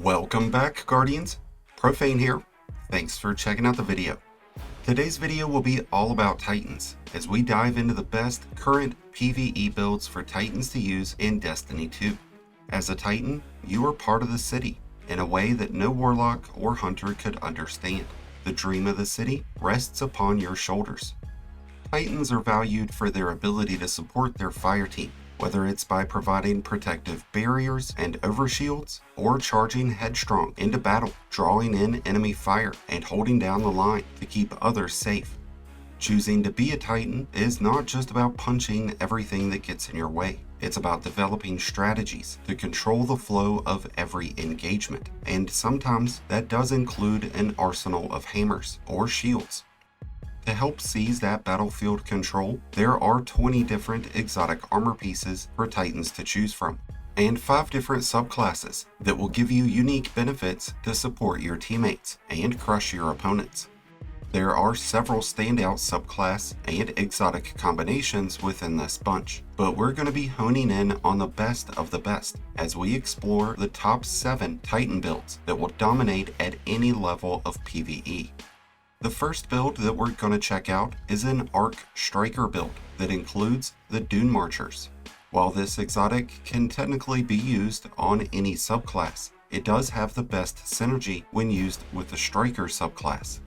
Welcome back, Guardians. Profane here. Thanks for checking out the video. Today's video will be all about Titans, as we dive into the best current PvE builds for Titans to use in Destiny 2. As a Titan, you are part of the city, in a way that no Warlock or Hunter could understand. The dream of the city rests upon your shoulders. Titans are valued for their ability to support their fire team, whether it's by providing protective barriers and overshields, or charging headstrong into battle, drawing in enemy fire and holding down the line to keep others safe. Choosing to be a Titan is not just about punching everything that gets in your way. It's about developing strategies to control the flow of every engagement, and sometimes that does include an arsenal of hammers or shields. To help seize that battlefield control, there are 20 different exotic armor pieces for Titans to choose from, and 5 different subclasses that will give you unique benefits to support your teammates and crush your opponents. There are several standout subclass and exotic combinations within this bunch, but we're going to be honing in on the best of the best as we explore the top 7 Titan builds that will dominate at any level of PvE. The first build that we're going to check out is an Arc Striker build that includes the Dune Marchers. While this exotic can technically be used on any subclass, it does have the best synergy when used with the Striker subclass.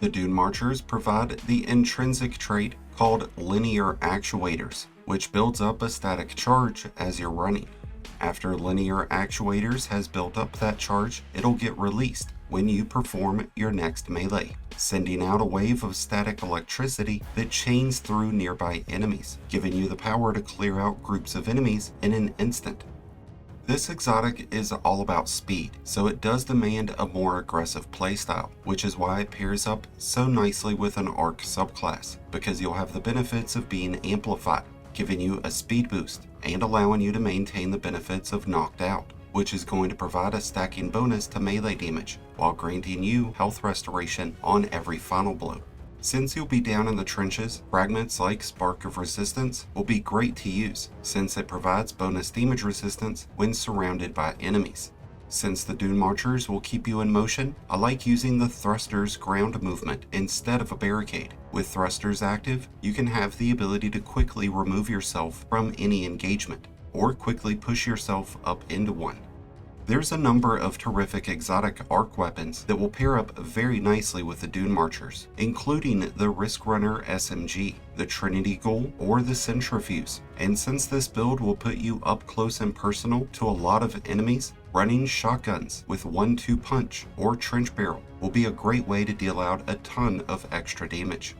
The Dune Marchers provide the intrinsic trait called Linear Actuators, which builds up a static charge as you're running. After Linear Actuators has built up that charge, it'll get released when you perform your next melee, sending out a wave of static electricity that chains through nearby enemies, giving you the power to clear out groups of enemies in an instant. This exotic is all about speed, so it does demand a more aggressive playstyle, which is why it pairs up so nicely with an Arc subclass, because you'll have the benefits of being amplified, giving you a speed boost and allowing you to maintain the benefits of knocked out, which is going to provide a stacking bonus to melee damage while granting you health restoration on every final blow. Since you'll be down in the trenches, fragments like Spark of Resistance will be great to use, since it provides bonus damage resistance when surrounded by enemies. Since the Dune Marchers will keep you in motion, I like using the Thruster's ground movement instead of a barricade. With Thrusters active, you can have the ability to quickly remove yourself from any engagement, or quickly push yourself up into one. There's a number of terrific exotic arc weapons that will pair up very nicely with the Dune Marchers, including the Risk Runner SMG, the Trinity Ghoul, or the Centrifuge. And since this build will put you up close and personal to a lot of enemies, running shotguns with 1-2 punch or trench barrel will be a great way to deal out a ton of extra damage.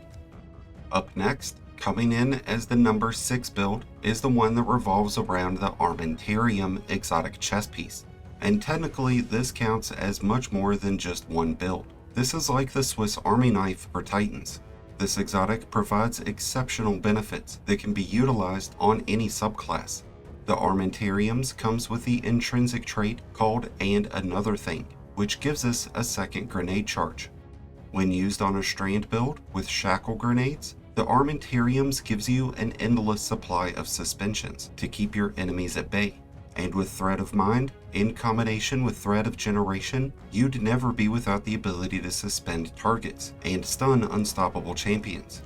Up next, coming in as the number 6 build, is the one that revolves around the Armentarium exotic chest piece. And technically, this counts as much more than just one build. This is like the Swiss Army knife for Titans. This exotic provides exceptional benefits that can be utilized on any subclass. The Armentariums comes with the intrinsic trait called And Another Thing, which gives us a second grenade charge. When used on a strand build with shackle grenades, the Armentariums gives you an endless supply of suspensions to keep your enemies at bay. And with Thread of Mind, in combination with Thread of Generation, you'd never be without the ability to suspend targets and stun unstoppable champions.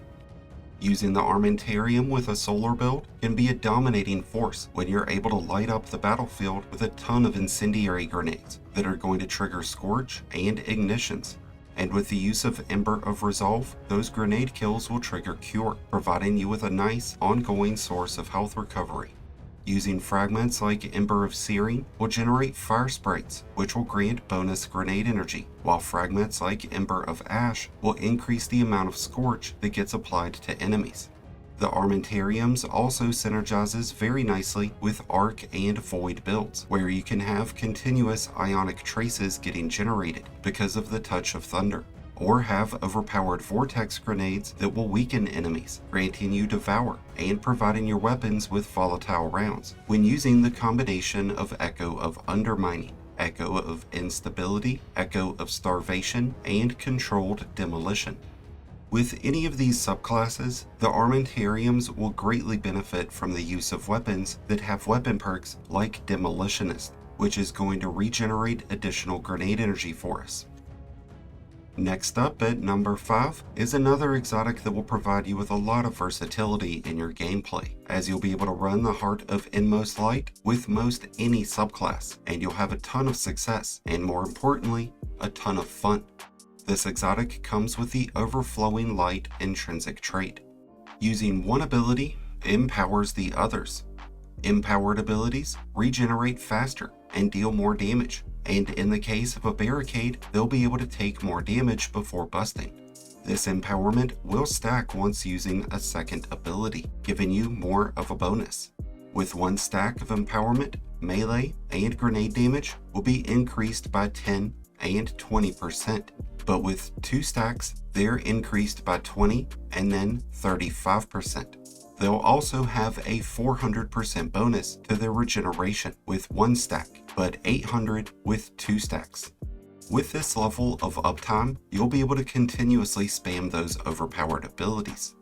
Using the Armentarium with a solar build can be a dominating force when you're able to light up the battlefield with a ton of incendiary grenades that are going to trigger Scorch and Ignitions. And with the use of Ember of Resolve, those grenade kills will trigger Cure, providing you with a nice ongoing source of health recovery. Using fragments like Ember of Searing will generate fire sprites, which will grant bonus grenade energy, while fragments like Ember of Ash will increase the amount of Scorch that gets applied to enemies. The Armentariums also synergizes very nicely with Arc and Void builds, where you can have continuous ionic traces getting generated because of the Touch of Thunder, or have overpowered vortex grenades that will weaken enemies, granting you Devour and providing your weapons with volatile rounds when using the combination of Echo of Undermining, Echo of Instability, Echo of Starvation, and Controlled Demolition. With any of these subclasses, the Armentariums will greatly benefit from the use of weapons that have weapon perks like Demolitionist, which is going to regenerate additional grenade energy for us. Next up at number 5 is another exotic that will provide you with a lot of versatility in your gameplay, as you'll be able to run the Heart of Inmost Light with most any subclass, and you'll have a ton of success, and more importantly, a ton of fun. This exotic comes with the Overflowing Light intrinsic trait. Using one ability empowers the others. Empowered abilities regenerate faster and deal more damage, and in the case of a barricade, they'll be able to take more damage before busting. This empowerment will stack once using a second ability, giving you more of a bonus. With one stack of empowerment, melee and grenade damage will be increased by 10 and 20%, but with 2 stacks, they're increased by 20 and then 35%. They'll also have a 400% bonus to their regeneration with 1 stack, but 800 with 2 stacks. With this level of uptime, you'll be able to continuously spam those overpowered abilities.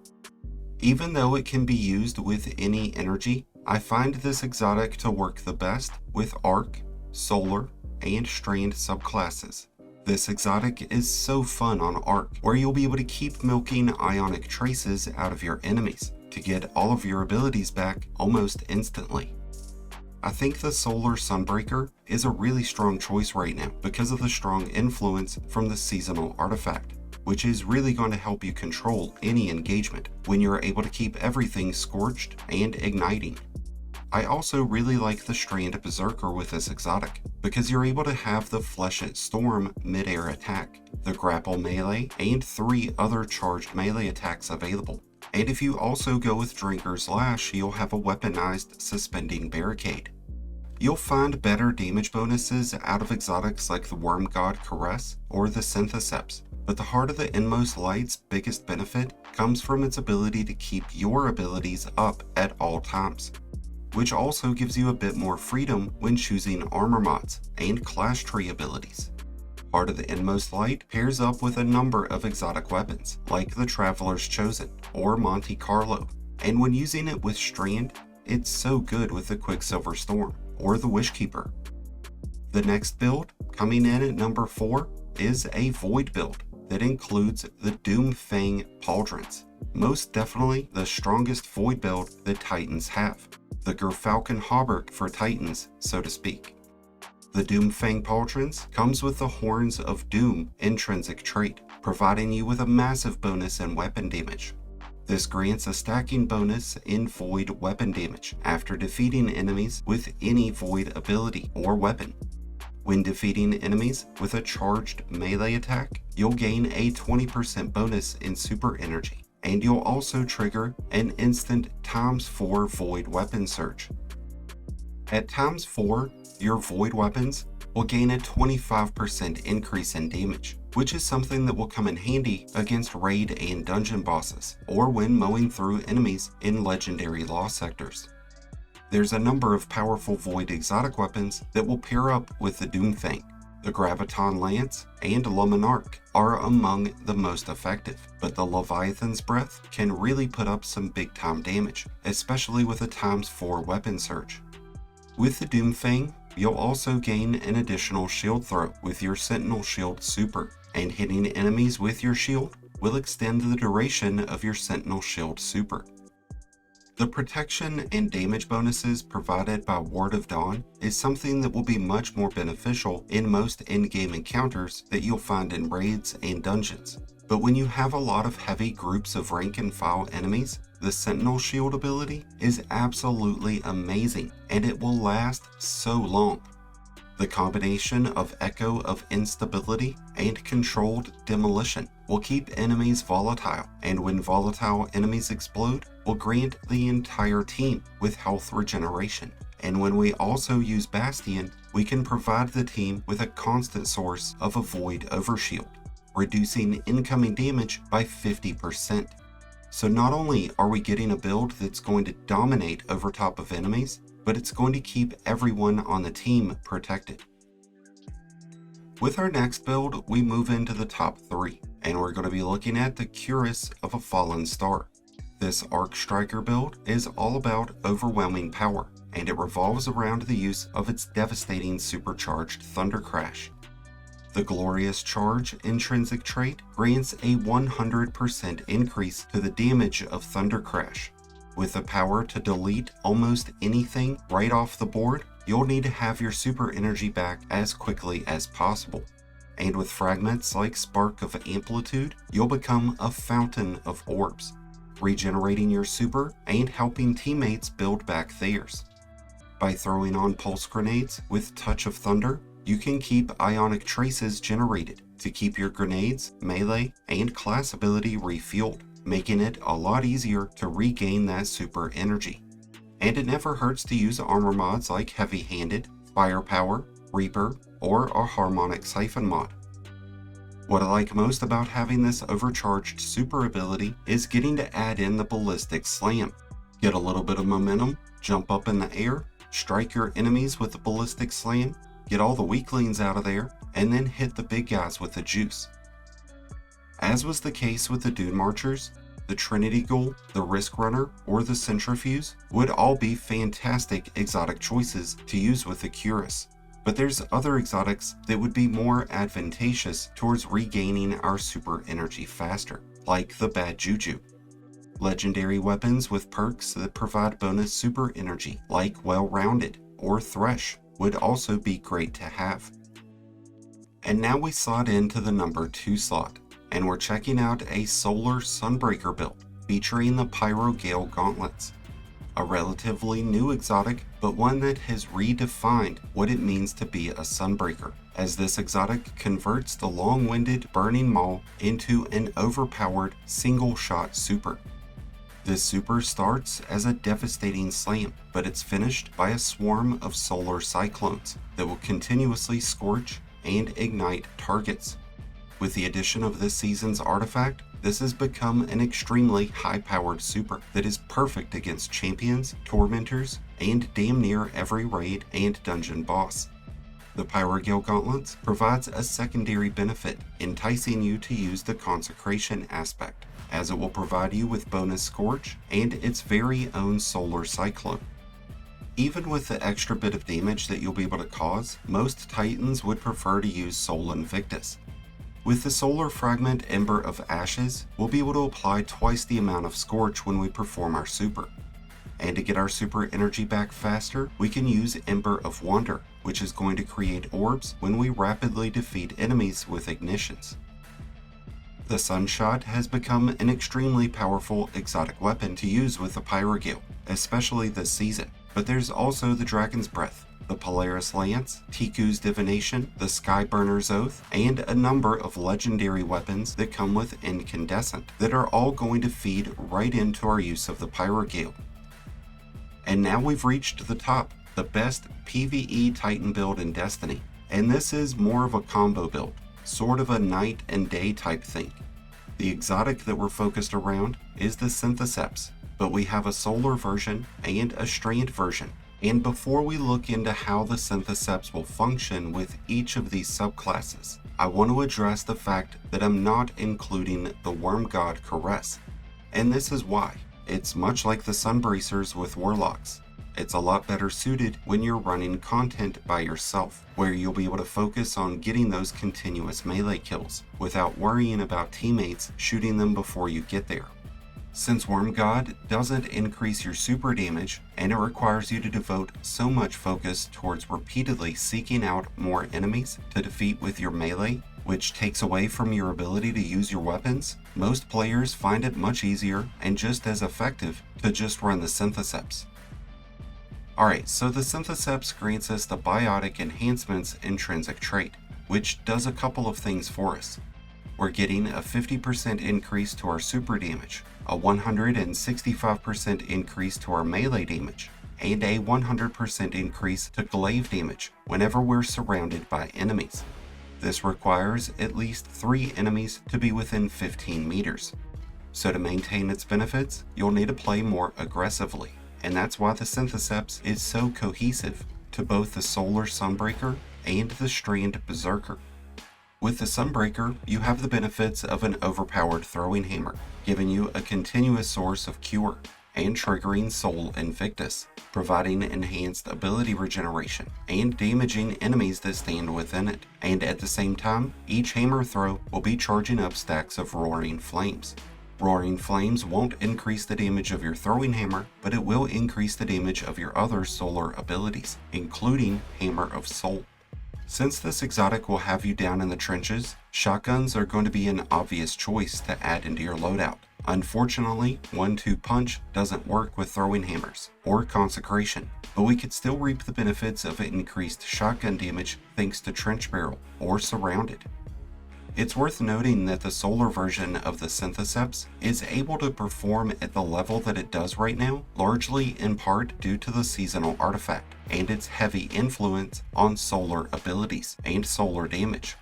Even though it can be used with any energy, I find this exotic to work the best with Arc, Solar, and Strand subclasses. This exotic is so fun on Arc, where you'll be able to keep milking ionic traces out of your enemies to get all of your abilities back almost instantly. I think the Solar Sunbreaker is a really strong choice right now because of the strong influence from the seasonal artifact, which is really going to help you control any engagement when you're able to keep everything scorched and igniting. I also really like the Strand Berserker with this exotic, because you're able to have the Flesh at Storm mid-air attack, the Grapple melee, and 3 other charged melee attacks available. And if you also go with Drinker's Lash, you'll have a weaponized Suspending Barricade. You'll find better damage bonuses out of exotics like the Worm God Caress or the Syntheseps, but the Heart of the Inmost Light's biggest benefit comes from its ability to keep your abilities up at all times, which also gives you a bit more freedom when choosing armor mods and clash tree abilities. Heart of the Inmost Light pairs up with a number of exotic weapons, like the Traveler's Chosen or Monte Carlo, and when using it with Strand, it's so good with the Quicksilver Storm or the Wishkeeper. The next build, coming in at number 4, is a Void build that includes the Doomfang Pauldrons, most definitely the strongest Void build that Titans have, the Gerfalcon Hauberk for Titans, so to speak. The Doomfang Pauldrons comes with the Horns of Doom intrinsic trait, providing you with a massive bonus in weapon damage. This grants a stacking bonus in Void weapon damage after defeating enemies with any Void ability or weapon. When defeating enemies with a charged melee attack, you'll gain a 20% bonus in super energy, and you'll also trigger an instant ×4 Void weapon surge. At ×4, your Void weapons will gain a 25% increase in damage, which is something that will come in handy against raid and dungeon bosses, or when mowing through enemies in legendary law sectors. There's a number of powerful Void exotic weapons that will pair up with the Doomfang. The Graviton Lance and Luminarch are among the most effective, but the Leviathan's Breath can really put up some big time damage, especially with a ×4 weapon surge. With the Doomfang, you'll also gain an additional shield throw with your Sentinel Shield Super, and hitting enemies with your shield will extend the duration of your Sentinel Shield Super. The protection and damage bonuses provided by Ward of Dawn is something that will be much more beneficial in most in-game encounters that you'll find in raids and dungeons. But when you have a lot of heavy groups of rank and file enemies, the Sentinel Shield ability is absolutely amazing, and it will last so long. The combination of Echo of Instability and Controlled Demolition will keep enemies volatile, and when volatile enemies explode, will grant the entire team with health regeneration. And when we also use Bastion, we can provide the team with a constant source of a Void Overshield, reducing incoming damage by 50%. So not only are we getting a build that's going to dominate over top of enemies, but it's going to keep everyone on the team protected. With our next build, we move into the top 3, and we're going to be looking at the Cuirass of a Fallen Star. This Arc Striker build is all about overwhelming power, and it revolves around the use of its devastating supercharged Thunder Crash. The Glorious Charge intrinsic trait grants a 100% increase to the damage of Thunder Crash. With the power to delete almost anything right off the board, you'll need to have your super energy back as quickly as possible. And with fragments like Spark of Amplitude, you'll become a fountain of orbs, regenerating your super and helping teammates build back theirs. By throwing on pulse grenades with Touch of Thunder, you can keep ionic traces generated to keep your grenades, melee, and class ability refueled, making it a lot easier to regain that super energy. And it never hurts to use armor mods like Heavy Handed, Firepower, Reaper, or a Harmonic Siphon mod. What I like most about having this overcharged super ability is getting to add in the Ballistic Slam. Get a little bit of momentum, jump up in the air, strike your enemies with the Ballistic Slam, get all the weaklings out of there, and then hit the big guys with the juice. As was the case with the Dune Marchers, the Trinity Ghoul, the Risk Runner, or the Centrifuge would all be fantastic exotic choices to use with the Cuirass. But there's other exotics that would be more advantageous towards regaining our super energy faster, like the Bad Juju. Legendary weapons with perks that provide bonus super energy, like Well-Rounded or Thresh, would also be great to have. And now we slot into the number 2 slot, and we're checking out a Solar Sunbreaker build featuring the Pyro Gale Gauntlets. A relatively new exotic, but one that has redefined what it means to be a Sunbreaker, as this exotic converts the long-winded Burning Maul into an overpowered single-shot super. This super starts as a devastating slam, but it's finished by a swarm of solar cyclones that will continuously scorch and ignite targets. With the addition of this season's artifact, this has become an extremely high-powered super that is perfect against champions, tormentors, and damn near every raid and dungeon boss. The Pyro Gale Gauntlets provides a secondary benefit, enticing you to use the consecration aspect, as it will provide you with bonus Scorch and its very own Solar Cyclone. Even with the extra bit of damage that you'll be able to cause, most Titans would prefer to use Sol Invictus. With the Solar Fragment Ember of Ashes, we'll be able to apply twice the amount of Scorch when we perform our super. And to get our super energy back faster, we can use Ember of Wonder, which is going to create orbs when we rapidly defeat enemies with ignitions. The Sunshot has become an extremely powerful exotic weapon to use with the Pyro Gale, especially this season, but there's also the Dragon's Breath, the Polaris Lance, Tiku's Divination, the Skyburner's Oath, and a number of legendary weapons that come with Incandescent that are all going to feed right into our use of the Pyro Gale. And now we've reached the top, the best PVE Titan build in Destiny, and this is more of a combo build, sort of a night and day type thing. The exotic that we're focused around is the Syntheseps, but we have a solar version and a strand version. And before we look into how the Syntheseps will function with each of these subclasses, I want to address the fact that I'm not including the Worm God Caress. And this is why. It's much like the Sunbracers with Warlocks. It's a lot better suited when you're running content by yourself, where you'll be able to focus on getting those continuous melee kills without worrying about teammates shooting them before you get there. Since Worm God doesn't increase your super damage, and it requires you to devote so much focus towards repeatedly seeking out more enemies to defeat with your melee, which takes away from your ability to use your weapons, most players find it much easier and just as effective to just run the Syntheseps. Alright, so the Syntheseps grants us the Biotic Enhancement's intrinsic trait, which does a couple of things for us. We're getting a 50% increase to our super damage, a 165% increase to our melee damage, and a 100% increase to glaive damage whenever we're surrounded by enemies. This requires at least 3 enemies to be within 15 meters. So to maintain its benefits, you'll need to play more aggressively, and that's why the Syntheseps is so cohesive to both the Solar Sunbreaker and the Strand Berserker. With the Sunbreaker, you have the benefits of an overpowered throwing hammer, giving you a continuous source of cure, and triggering Soul Invictus, providing enhanced ability regeneration and damaging enemies that stand within it. And at the same time, each hammer throw will be charging up stacks of Roaring Flames. Roaring Flames won't increase the damage of your throwing hammer, but it will increase the damage of your other solar abilities, including Hammer of Soul. Since this exotic will have you down in the trenches, shotguns are going to be an obvious choice to add into your loadout. Unfortunately, 1-2 punch doesn't work with throwing hammers or consecration, but we could still reap the benefits of increased shotgun damage thanks to trench barrel or surrounded. It's worth noting that the solar version of the Syntheseps is able to perform at the level that it does right now, largely in part due to the seasonal artifact and its heavy influence on solar abilities and solar damage.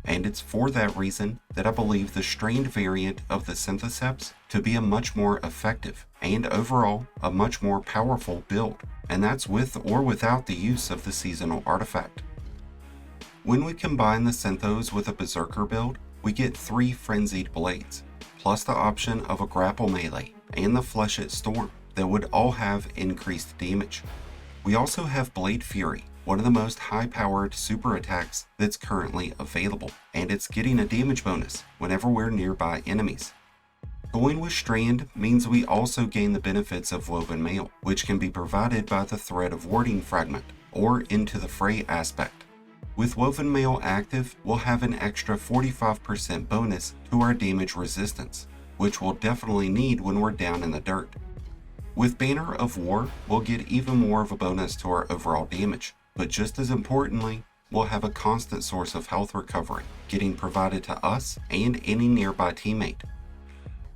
And it's for that reason that I believe the strained variant of the Syntheseps to be a much more effective and overall a much more powerful build, and that's with or without the use of the seasonal artifact. When we combine the Synthos with a Berserker build, we get 3 Frenzied Blades, plus the option of a Grapple Melee and the Fleshet Storm that would all have increased damage. We also have Blade Fury, one of the most high-powered super attacks that's currently available, and it's getting a damage bonus whenever we're nearby enemies. Going with Strand means we also gain the benefits of Woven Mail, which can be provided by the Thread of Warding fragment or Into the Fray aspect. With Woven Mail active, we'll have an extra 45% bonus to our damage resistance, which we'll definitely need when we're down in the dirt. With Banner of War, we'll get even more of a bonus to our overall damage, but just as importantly, we'll have a constant source of health recovery, getting provided to us and any nearby teammate.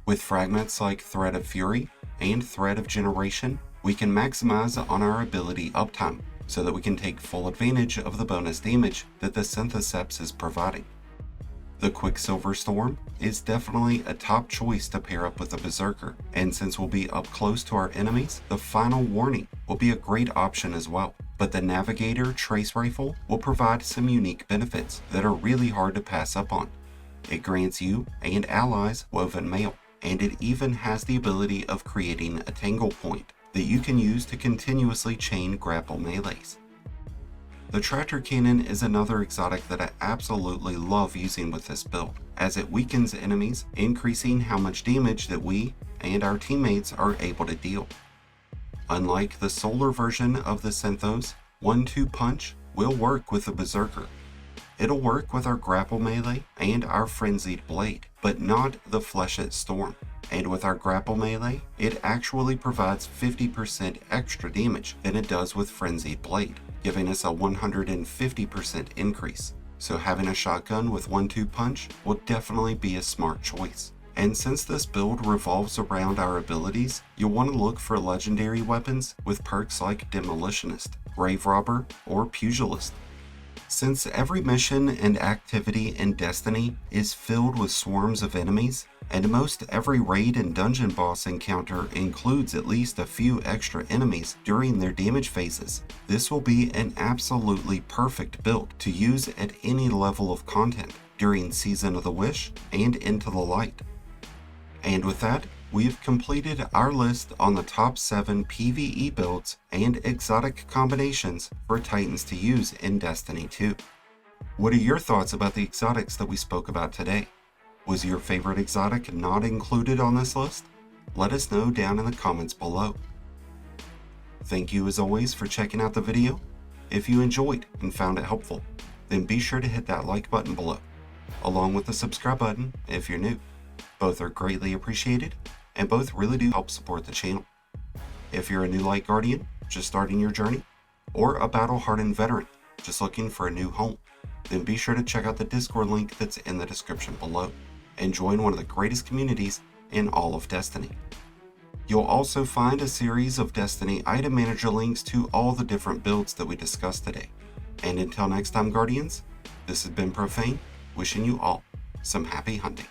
With fragments like Thread of Fury and Thread of Generation, we can maximize on our ability uptime, so that we can take full advantage of the bonus damage that the Syntheseps is providing. The Quicksilver Storm is definitely a top choice to pair up with the Berserker, and since we'll be up close to our enemies, the Final Warning will be a great option as well. But the Navigator Trace Rifle will provide some unique benefits that are really hard to pass up on. It grants you and allies Woven Mail, and it even has the ability of creating a Tangle Point that you can use to continuously chain grapple melees. The Tractor Cannon is another exotic that I absolutely love using with this build, as it weakens enemies, increasing how much damage that we and our teammates are able to deal. Unlike the solar version of the Synthos, 1-2 punch will work with the Berserker. It'll work with our grapple melee and our Frenzied Blade, but not the Fleshet Storm. And with our grapple melee, it actually provides 50% extra damage than it does with Frenzied Blade, giving us a 150% increase. So having a shotgun with 1-2 punch will definitely be a smart choice. And since this build revolves around our abilities, you'll want to look for legendary weapons with perks like Demolitionist, Grave Robber, or Pugilist. Since every mission and activity in Destiny is filled with swarms of enemies, and most every raid and dungeon boss encounter includes at least a few extra enemies during their damage phases, this will be an absolutely perfect build to use at any level of content during Season of the Wish and Into the Light. And with that, we've completed our list on the top 7 PvE builds and exotic combinations for Titans to use in Destiny 2. What are your thoughts about the exotics that we spoke about today? Was your favorite exotic not included on this list? Let us know down in the comments below. Thank you as always for checking out the video. If you enjoyed and found it helpful, then be sure to hit that like button below, along with the subscribe button if you're new. Both are greatly appreciated, and both really do help support the channel. If you're a new Light Guardian, just starting your journey, or a battle-hardened veteran, just looking for a new home, then be sure to check out the Discord link that's in the description below, and join one of the greatest communities in all of Destiny. You'll also find a series of Destiny item manager links to all the different builds that we discussed today. And until next time, Guardians, this has been Profane, wishing you all some happy hunting.